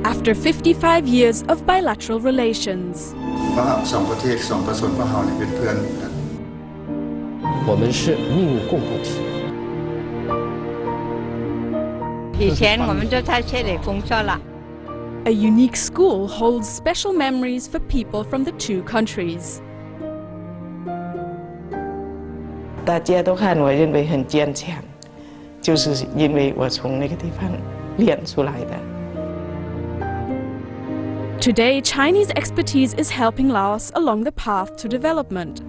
after 55 years of bilateral relations. สองประเทศสองผสมพระเฮาเนี่ยเป็นเพื่อนกัน我们是命运共同体。以前我们就在这里工作了。 A unique school holds special memories for people from the two countries. 大家都看我认为很坚强，就是因为我从那个地方练出来的。 Today, Chinese expertise is helping Laos along the path to development.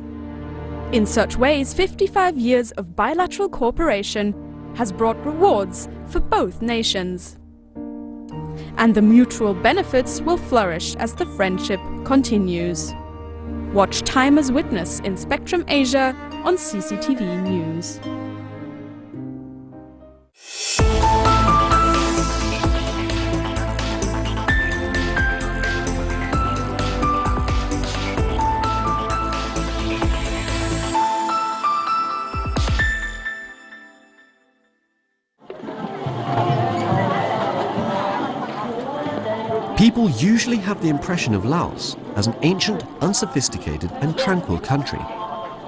In such ways, 55 years of bilateral cooperation has brought rewards for both nations. And the mutual benefits will flourish as the friendship continues. Watch Time as Witness in Spectrum Asia on CCTV-News. People usually have the impression of Laos as an ancient, unsophisticated and tranquil country.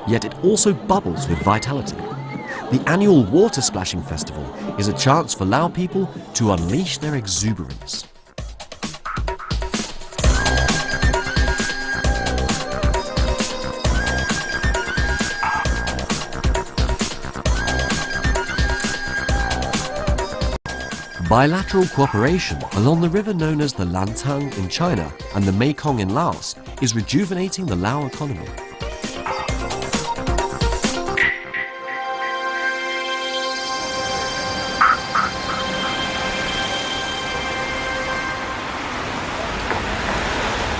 Yet it also bubbles with vitality. The annual Water Splashing Festival is a chance for Lao people to unleash their exuberance. Bilateral cooperation along the river known as the Lantang in China and the Mekong in Laos is rejuvenating the Lao economy.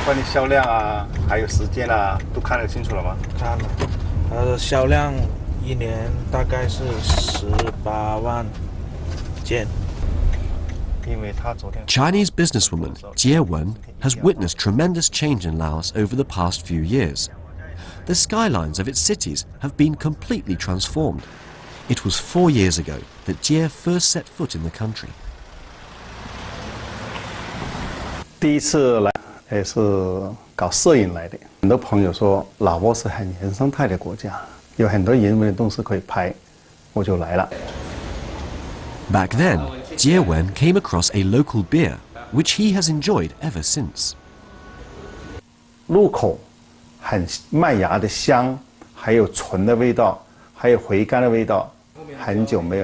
Quan于销量啊，还有时间啊，都看得清楚了吗？看了，它的销量一年大概是18万件。 Chinese businesswoman Jie Wen has witnessed tremendous change in Laos over the past few years. The skylines of its cities have been completely transformed. It was 4 years ago that Jie first set foot in the country. 第一次来也是搞摄影来的，很多朋友说老挝是很原生态的国家，有很多人文的东西可以拍，我就来了。 Back then, Jie Wen came across a local beer, which he has enjoyed ever since. 入口很麦芽的香，还有醇的味道，还有回甘的味道，很久没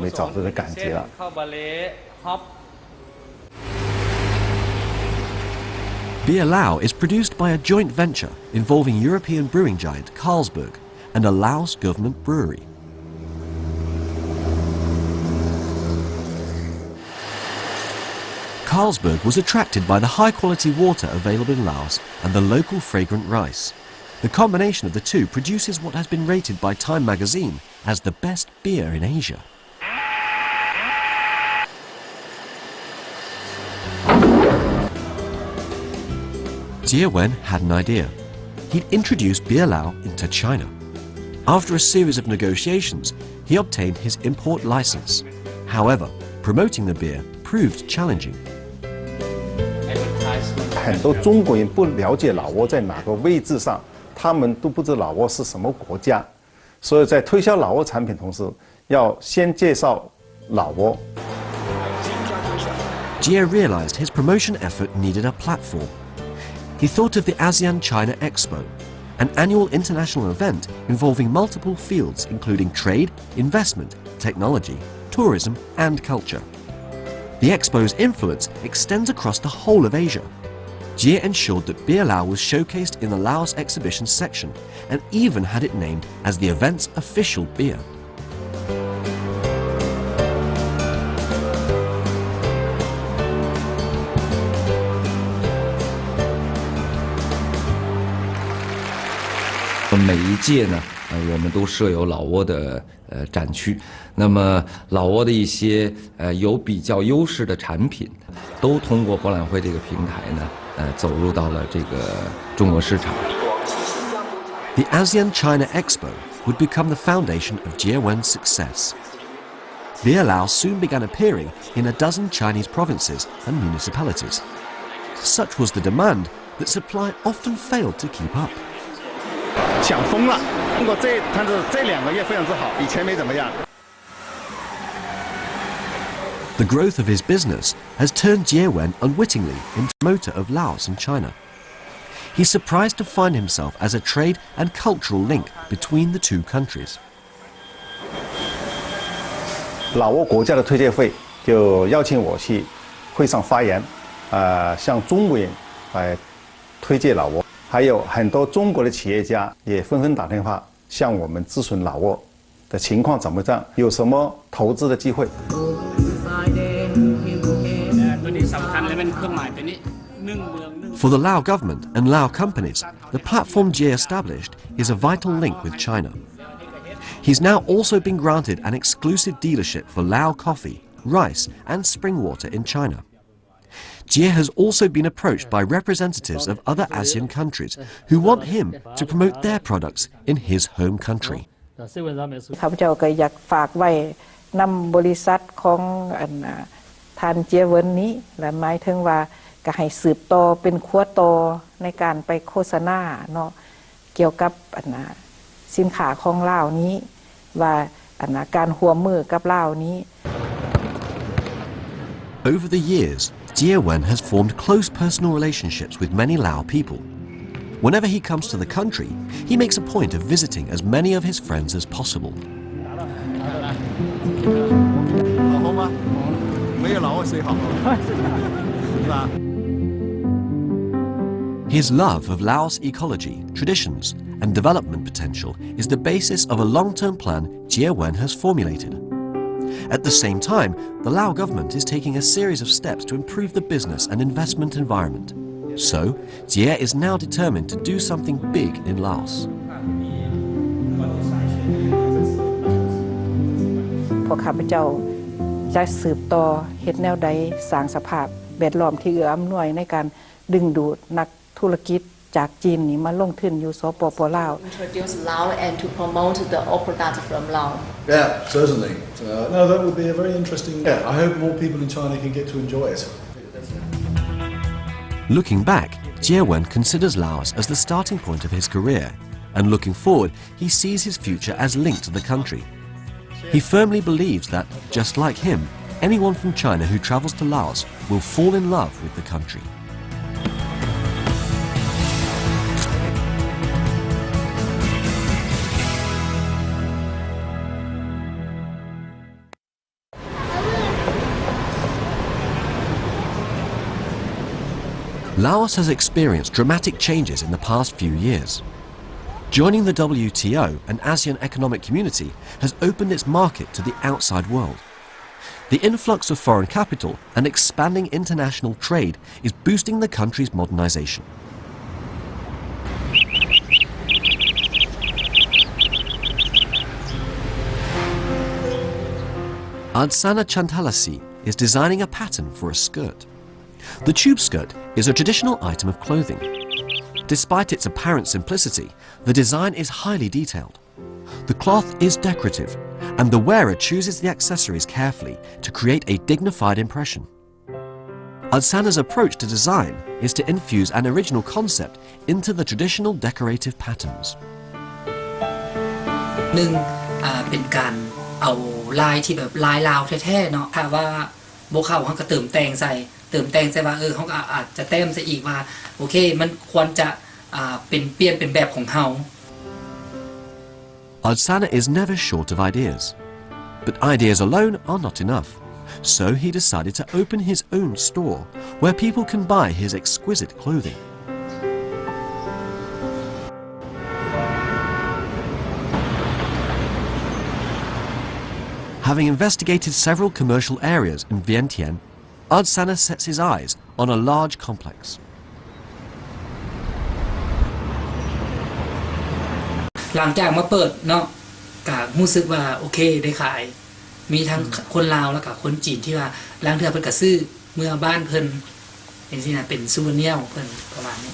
找这个感觉了。Beer Lao is produced by a joint venture involving European brewing giant Carlsberg and a Laos government brewery. Carlsberg was attracted by the high-quality water available in Laos and the local fragrant rice. The combination of the two produces what has been rated by Time magazine as the best beer in Asia. Jie Wen had an idea. He'd introduce Beer Lao into China. After a series of negotiations, he obtained his import license. However, promoting the beer proved challenging. 很多中国人不了解老挝在哪个位置上，他们都不知道老挝是什么国家，所以在推销老挝产品同时，要先介绍老挝。Jie realized his promotion effort needed a platform. He thought of the ASEAN China Expo, an annual international event involving multiple fields including trade, investment, technology, tourism and culture. The Expo's influence extends across the whole of Asia. Jie ensured that Beer Lao was showcased in the Laos exhibition section and even had it named as the event's official beer. "每一届呢，我们都设有老挝的展区。那么老挝的一些有比较优势的产品，都通过博览会这个平台呢，走入到了这个中国市场。The ASEAN China Expo would become the foundation of Jie Wen's success. Beer Lao soon began appearing in a dozen Chinese provinces and municipalities. Such was the demand that supply often failed to keep up. 抢疯了，通过这2个月非常之好，以前没怎么样。 The growth of his business has turned Jie Wen unwittingly into a promoter of Laos and China. He's surprised to find himself as a trade and cultural link between the two countries. 老挝国家的推介会就邀请我去会上发言，向中国人来推介老挝，还有很多中国的企业家也纷纷打电话向我们咨询老挝的情况怎么样，有什么投资的机会。 For the Lao government and Lao companies, the platform Jie established is a vital link with China. He's now also been granted an exclusive dealership for Lao coffee, rice and spring water in China. Jie has also been approached by representatives of other ASEAN countries who want him to promote their products in his home country. ข้าพเจ้าก็อยากฝากไว้นำบริษัทของท่านเจียเวินนี้และหมายถึงว่าก็ให้สืบต่อเป็นขั้วต่อในการไปโฆษณาเนาะเกี่ยวกับสินค้าของลาวนี้ว่าการร่วมมือกับลาวนี้ Over the years, Jie Wen has formed close personal relationships with many Lao people. Whenever he comes to the country, he makes a point of visiting as many of his friends as possible. His love of Laos ecology, traditions and development potential is the basis of a long-term plan Jie Wen has formulated. At the same time, the Lao government is taking a series of steps to improve the business and investment environment. So, Jie is now determined to do something big in Laos. พวกข้าพเจ้าจะสืบต่อเฮ็ดแนวใดสร้างสภาพแวดล้อมที่เอื้ออำนวยในการดึงดูดนักธุรกิจจากจีนนี่มาลงทุนอยู่สปป.ลาว Introduce Lao and to promote the all products from Lao. Yeah, certainly. No, that would be a very interesting. Yeah, I hope more people in China can get to enjoy it. Looking back, Jie Wen considers Laos as the starting point of his career, and looking forward, he sees his future as linked to the country. He firmly believes that, just like him, anyone from China who travels to Laos will fall in love with the country. Laos has experienced dramatic changes in the past few years. Joining the WTO and ASEAN Economic Community has opened its market to the outside world. The influx of foreign capital and expanding international trade is boosting the country's modernization. Ardsana Chantalasi is designing a pattern for a skirt. The tube skirt is a traditional item of clothing. Despite its apparent simplicity, the design is highly detailed. The cloth is decorative, and the wearer chooses the accessories carefully to create a dignified impression. Ardsana's approach to design is to infuse an original concept into the traditional decorative patterns. หนึ่งเป็นการเอาลายที่แบบลายลาวแท้ๆเนาะถ้าว่าโบเข้าเขาก็เติมแต่งใส่ว่าเขาก็อาจจะเติมใส่อีกว่าโอเคมันควรจะเป็นเปลี่ยนเป็นแบบของเขา Ardsana is never short of ideas, but ideas alone are not enough. So he decided to open his own store where people can buy his exquisite clothing. Having investigated several commercial areas in Vientiane, Ardsana sets his eyes on a large complex. หลังจากมาเปิดเนาะก็รู้สึกว่าโอเคได้ขายมีทั้งคนลาวแล้วก็คนจีนที่ว่าลางเทื่อเพิ่นก็ซื้อเมื่อบ้านเพิ่นจังซี่นะเป็นซูเวเนียร์ของเพิ่นประมาณนี้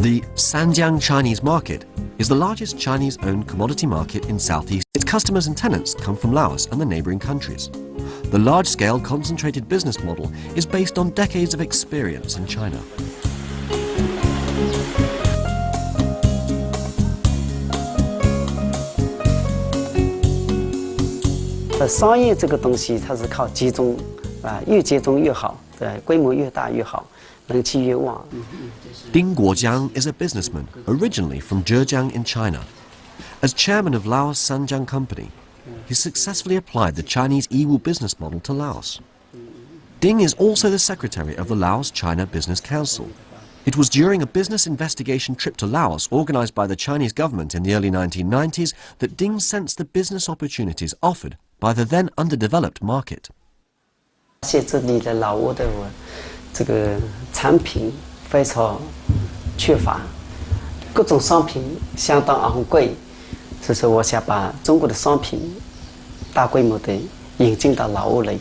The Sanjiang Chinese market is the largest Chinese-owned commodity market in Southeast. Its customers and tenants come from Laos and the neighboring countries. The large-scale concentrated business model is based on decades of experience in China. 商业这个东西它是靠集中，越集中越好，规模越大越好，人气越旺。Ding Guojiang is a businessman originally from Zhejiang in China. As chairman of Laos Sanjiang Company, he successfully applied the Chinese Yiwu business model to Laos. Ding is also the secretary of the Laos-China Business Council. It was during a business investigation trip to Laos organized by the Chinese government in the early 1990s that Ding sensed the business opportunities offered by the then underdeveloped market. 现这里的老挝的这个产品非常缺乏，各种商品相当昂贵，所以说我想把中国的商品大规模的引进到老挝来，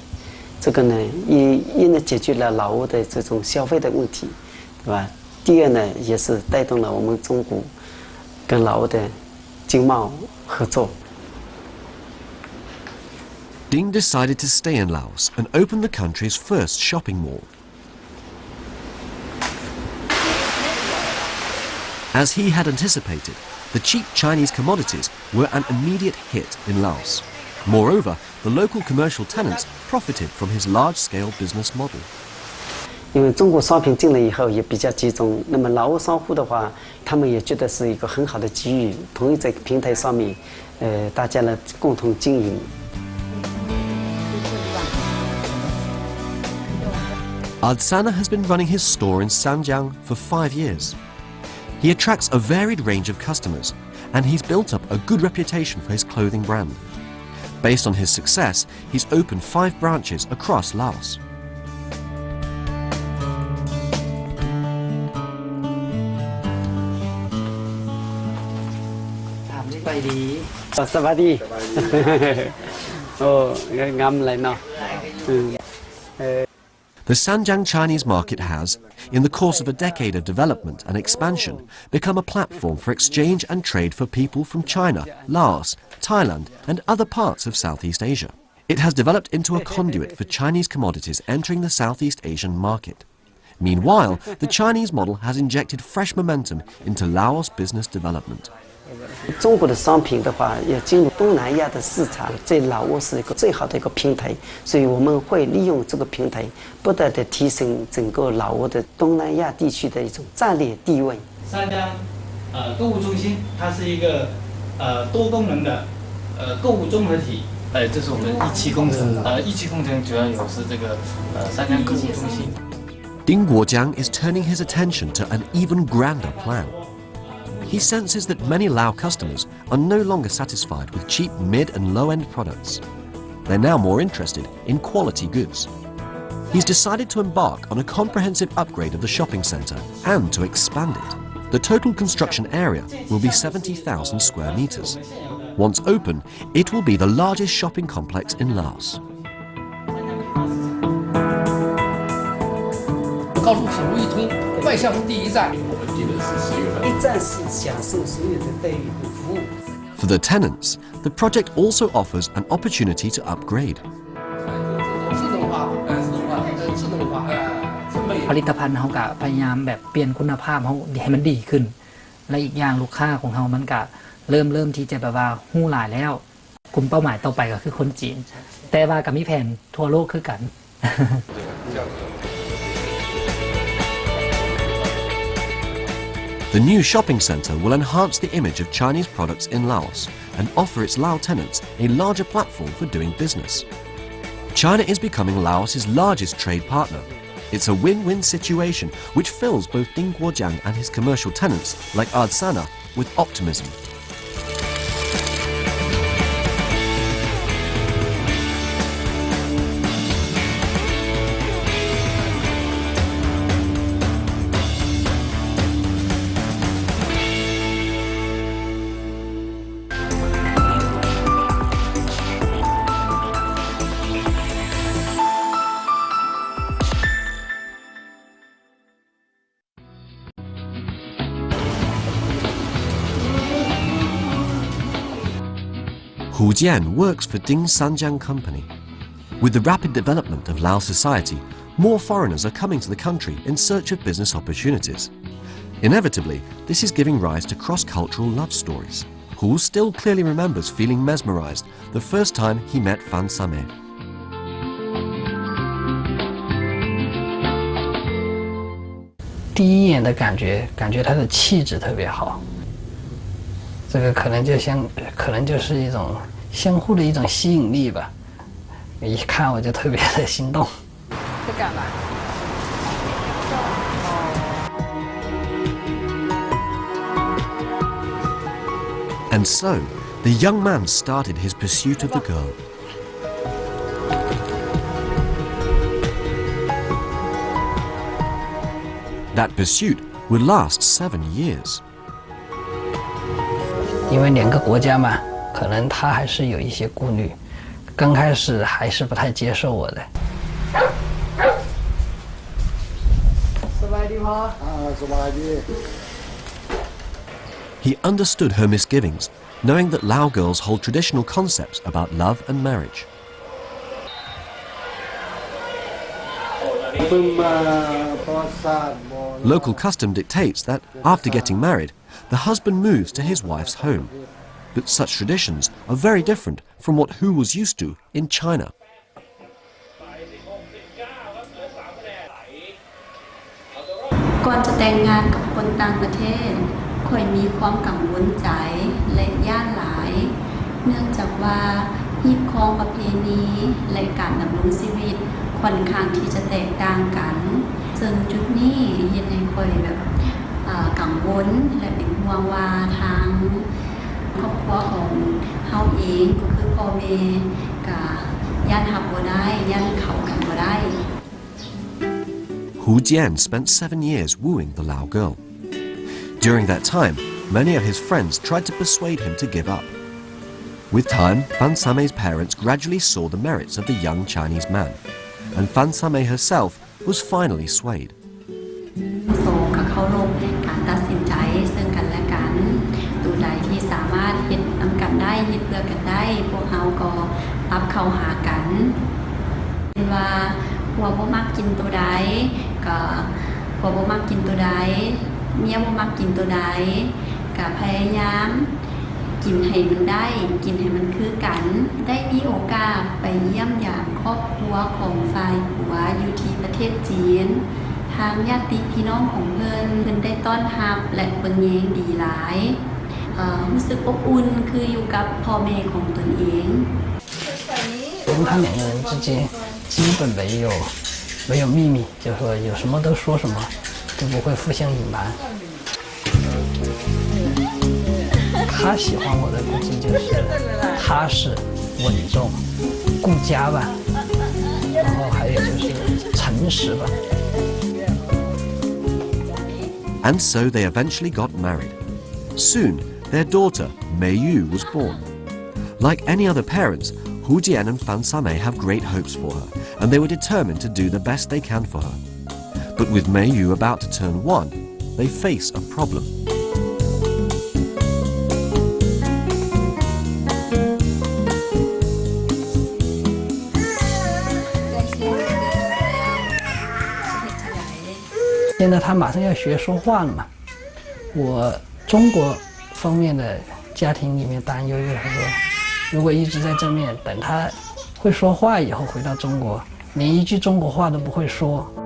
这个呢一呢解决了老挝的这种消费的问题，对吧？第二呢也是带动了我们中国跟老挝的经贸合作。 Ding decided to stay in Laos and open the country's first shopping mall. As he had anticipated, the cheap Chinese commodities were an immediate hit in Laos. Moreover, the local commercial tenants profited from his large-scale business model. 因为中国商品进来以后也比较集中，那么老挝商户的话，他们也觉得是一个很好的机遇，同意在平台上面，大家呢共同经营。 Ardsana has been running his store in Sanjiang for 5 years. He attracts a varied range of customers, and he's built up a good reputation for his clothing brand. Based on his success, he's opened 5 branches across Laos. The Sanjiang Chinese market has, in the course of a decade of development and expansion, become a platform for exchange and trade for people from China, Laos, Thailand and other parts of Southeast Asia. It has developed into a conduit for Chinese commodities entering the Southeast Asian market. Meanwhile, the Chinese model has injected fresh momentum into Laos business development. 中国的商品的话，要进入东南亚的市场，在老挝是一个最好的一个平台，所以我们会利用这个平台，不断的提升整个老挝的东南亚地区的一种战略地位。三江购物中心，它是一个多功能的购物综合体。这是我们一期工程，一期工程主要有是这个三江购物中心。Ding Guojiang is turning his attention to an even grander plan. He senses that many Lao customers are no longer satisfied with cheap mid and low-end products. They're now more interested in quality goods. He's decided to embark on a comprehensive upgrade of the shopping centre and to expand it. The total construction area will be 70,000 square metres. Once open, it will be the largest shopping complex in Laos. 高速铁路一通，迈向第一站。 For the tenants, the project also offers an opportunity to upgrade. ผลิตภัณฑ์เขาก็พยายามแบบเปลี่ยนคุณภาพเขาให้มันดีขึ้นและอีกอย่างลูกค้าของเขามันก็เริ่มที่จะแบบว่าหู้หลายแล้วกลุ่มเป้าหมายต่อไปก็คือคนจีนแต่ว่าก็มีแผนทั่วโลกคือกัน The new shopping centre will enhance the image of Chinese products in Laos and offer its Lao tenants a larger platform for doing business. China is becoming Laos's largest trade partner. It's a win-win situation which fills both Ding Guojiang and his commercial tenants like Ardsana with optimism. Hu Jian works for Ding Sanjiang Company. With the rapid development of Lao society, more foreigners are coming to the country in search of business opportunities. Inevitably, this is giving rise to cross-cultural love stories. Hu still clearly remembers feeling mesmerized the first time he met Fan Sameh. 第一眼的感觉他的气质特别好，这个可能就是一种相互的一种吸引力吧。一看我就特别的心动。这干嘛？ And so, the young man started his pursuit of the girl. That pursuit would last 7 years. 因为两个国家嘛，可能他还是有一些顾虑，刚开始还是不太接受我的。 He understood her misgivings, knowing that Lao girls hold traditional concepts about love and marriage. Local custom dictates that, after getting married, the husband moves to his wife's home. But such traditions are very different from what Hu was used to in China. ก่อนจะแต่งงานกับคนต่างประเทศค่อยมีความกังวลใจและย่านหลายเนื่องจากว่าฮีบครองประเพณีและการดำรงชีวิตค่อนข้างที่จะแตกต่างกันซึ่งจุดนี้เฮ็ดให้ค่อยแบบกังวลและเป็นห่วงว่าทางครอบครัวของเฮาเองก็คือพ่อแม่ก็ย่านรับบ่ได้ย่านเข้ากันบ่ได้ Hu Jian spent 7 years wooing the Lao girl. During that time, many of his friends tried to persuade him to give up. With time, Fan Sameh's parents gradually saw the merits of the young Chinese man, and Fan Sameh herself was finally swayed. เคารพการตัดสินใจซึ่งกันและกันตัวใดที่สามารถเฮ็ดนำกันได้เฮ็ดเพื่อกันได้พวกเขาก็ปรับเข้าหากันเป็นว่าผัวบ่มักกินตัวใดก็ผัวบ่มักกินตัวใดเมียบ่มักกินตัวใดก็พยายามกินให้มันได้กินให้มันคือกันได้มีโอกาสไปเยี่ยมยามครอบครัวของฝ่ายผัวอยู่ที่ประเทศจีนทางญาติพี่น้องของเพิ่นได้ต้อนรับและเบิ่งแยงดีหลายรู้สึกอบอุ่นคืออยู่กับพ่อแม่ของตนเอง他们两个人之间基本没有秘密，就是说有什么都说什么，都不会互相隐瞒。他喜欢我的估计就是踏实、稳重、顾家吧，然后还有就是诚实吧。And so they eventually got married. Soon, their daughter, Mei Yu, was born. Like any other parents, Hu Jian and Fan Sameh have great hopes for her, and they were determined to do the best they can for her. But with Mei Yu about to turn 1, they face a problem. "现在他马上要学说话了嘛，我中国方面的家庭里面担忧就是说，如果一直在正面，等他会说话以后回到中国，连一句中国话都不会说。"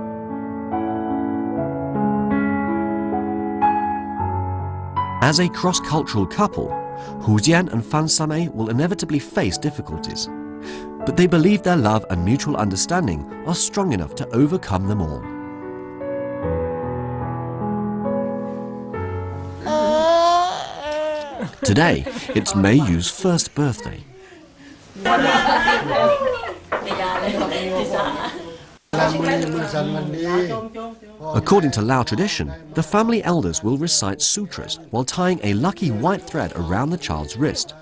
As a cross-cultural couple, Hu Jian and Fan Sameh will inevitably face difficulties. But they believe their love and mutual understanding are strong enough to overcome them all. Today, it's Mei Yu's first birthday. According to Lao tradition, the family elders will recite sutras while tying a lucky white thread around the child's wrist.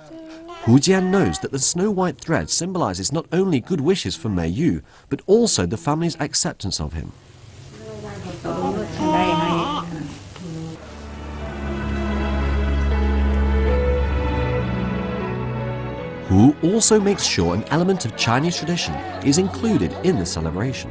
Hu Jian knows that the snow white thread symbolizes not only good wishes for Mei Yu, but also the family's acceptance of him. Hu also makes sure an element of Chinese tradition is included in the celebration.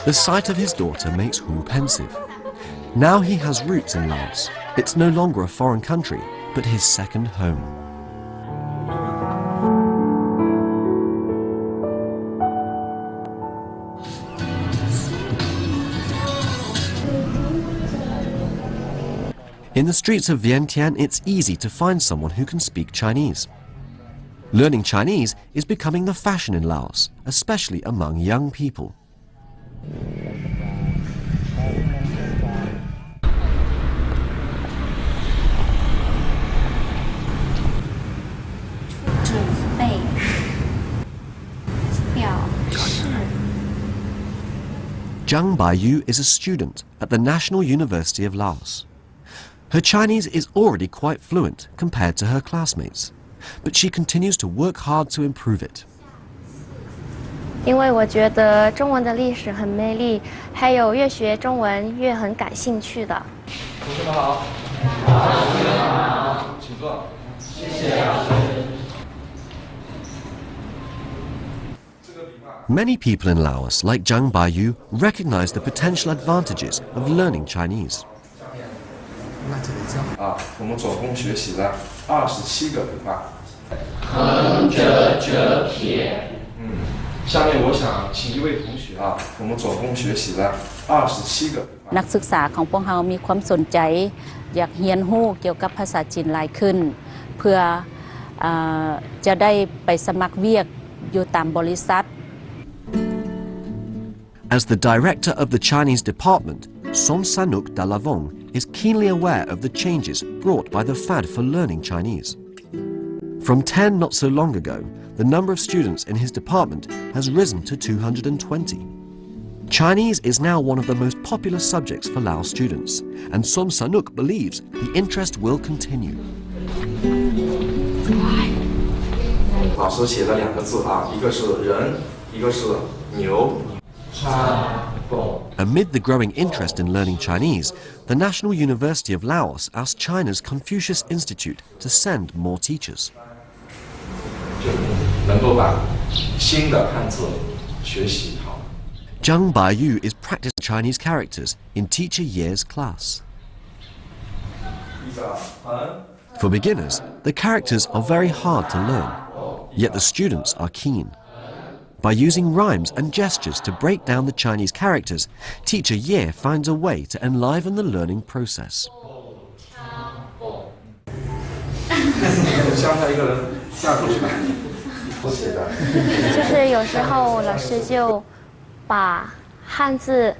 The sight of his daughter makes Hu pensive. Now he has roots in Laos. It's no longer a foreign country, but his second home. In the streets of Vientiane, it's easy to find someone who can speak Chinese. Learning Chinese is becoming the fashion in Laos, especially among young people. Zhang Baiyu is a student at the National University of Laos. Her Chinese is already quite fluent compared to her classmates, but she continues to work hard to improve it. 因为我觉得中文的历史很美丽，还有越学中文越很感兴趣的。同学们好，同学们好，请坐。谢谢老师。 Many people in Laos, like Zhang Baiyu, recognize the potential advantages of learning Chinese. 我们总共学习了27个笔画。横折折撇。下面我想请一位同学我们总共学习了27个笔画。 นักศึกษาของพวกเรามีความสนใจอยากเรียนรู้เกี่ยวกับภาษาจีนหลายขึ้นเพื่อจะได้ไปสมัครเวียกอยู่ตามบริษัท As the director of the Chinese department, Som Sanuk Dalavong is keenly aware of the changes brought by the fad for learning Chinese. From 10 not so long ago, the number of students in his department has risen to 220. Chinese is now one of the most popular subjects for Lao students, and Som Sanuk believes the interest will continue. 老师写了2个字一个是人，一个是牛。 Amid the growing interest in learning Chinese, the National University of Laos asked China's Confucius Institute to send more teachers. 能够把新的汉字学习好。 Zhang Baiyu is practicing Chinese characters in Teacher Ye's class. For beginners, the characters are very hard to learn, yet the students are keen. By using rhymes and gestures to break down the Chinese characters, Teacher Ye finds a way to enliven the learning process. 乡下一个人嫁出去了，就是有时候老师就把汉字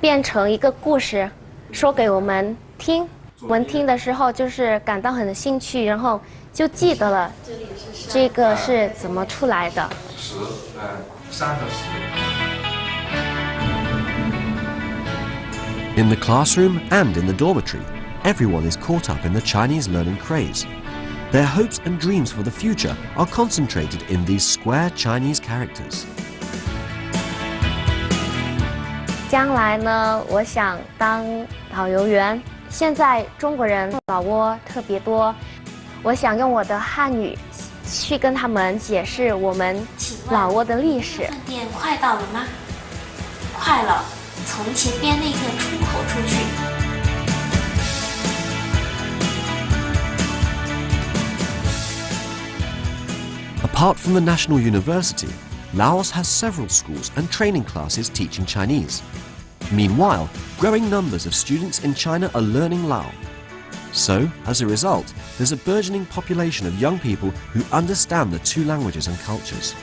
变成一个故事，说给我们听。我们听的时候就是感到很兴趣，然后就记得了这个是怎么出来的。 In the classroom and in the dormitory, everyone is caught up in the Chinese learning craze. Their hopes and dreams for the future are concentrated in these square Chinese characters. 将来呢，我想当导游员。现在中国人老挝特别多，我想用我的汉语去跟他们解释我们老挝的历史。饭店快到了吗？快了，从前边那个出口出去。 Apart from the National University, Laos has several schools and training classes teaching Chinese. Meanwhile, growing numbers of students in China are learning Lao. So, as a result, there's a burgeoning population of young people who understand the two languages and cultures.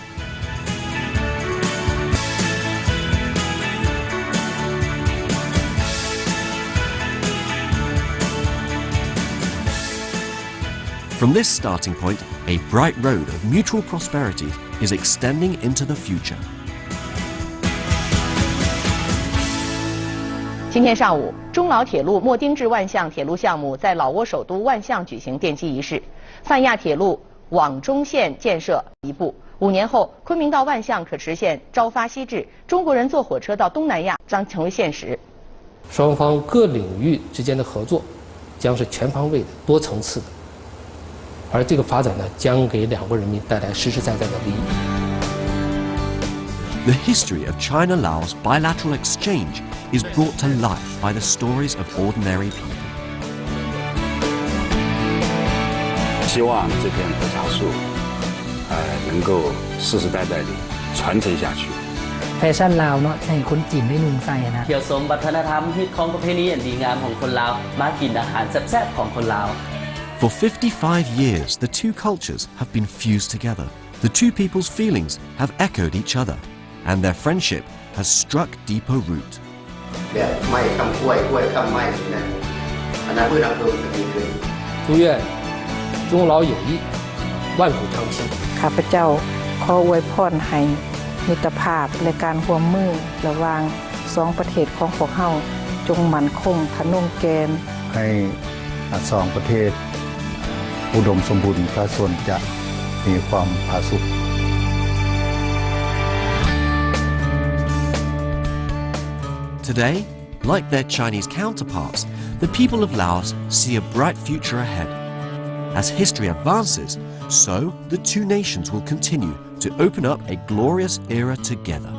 From this starting point, a bright road of mutual prosperity is extending into the future. 今天上午，中老铁路莫丁至万象铁路项目在老挝首都万象举行奠基仪式。泛亚铁路网中线建设一步，5年后，昆明到万象可实现朝发夕至，中国人坐火车到东南亚将成为现实。双方各领域之间的合作将是全方位的、多层次的，而这个发展呢，将给两国人民带来实实在在的利益。The history of China-Laos bilateral exchange is brought to life by the stories of ordinary people. 希望这片普茶树，能够世世代代地传承下去。แฟชั่นลาวเนาะให้คนจีนได้นุ่งใส่นะ เกี่ยวสมวัฒนธรรมฮิตของประเพณีอันดีงามของคนลาวมากินอาหารแซ่บๆของคนลาว For 55 years, the two cultures have been fused together. The two people's feelings have echoed each other, and their friendship has struck deeper root. แบบไม่คำกล้วยกล้วยคำไม่นั่นอันนั้นเพื่อนอำเภอจะมีขึ้น祝愿中老友谊万古长青。ข้าพเจ้าขออวยพรให้มิตรภาพและการร่วมมือระหว่างสองประเทศของพวกเราจงมั่นคงทะนงแกนให้สองประเทศอุดมสมบูรณ์และส่วนจะมีความผาสุก Today, like their Chinese counterparts, the people of Laos see a bright future ahead. As history advances, so the two nations will continue to open up a glorious era together.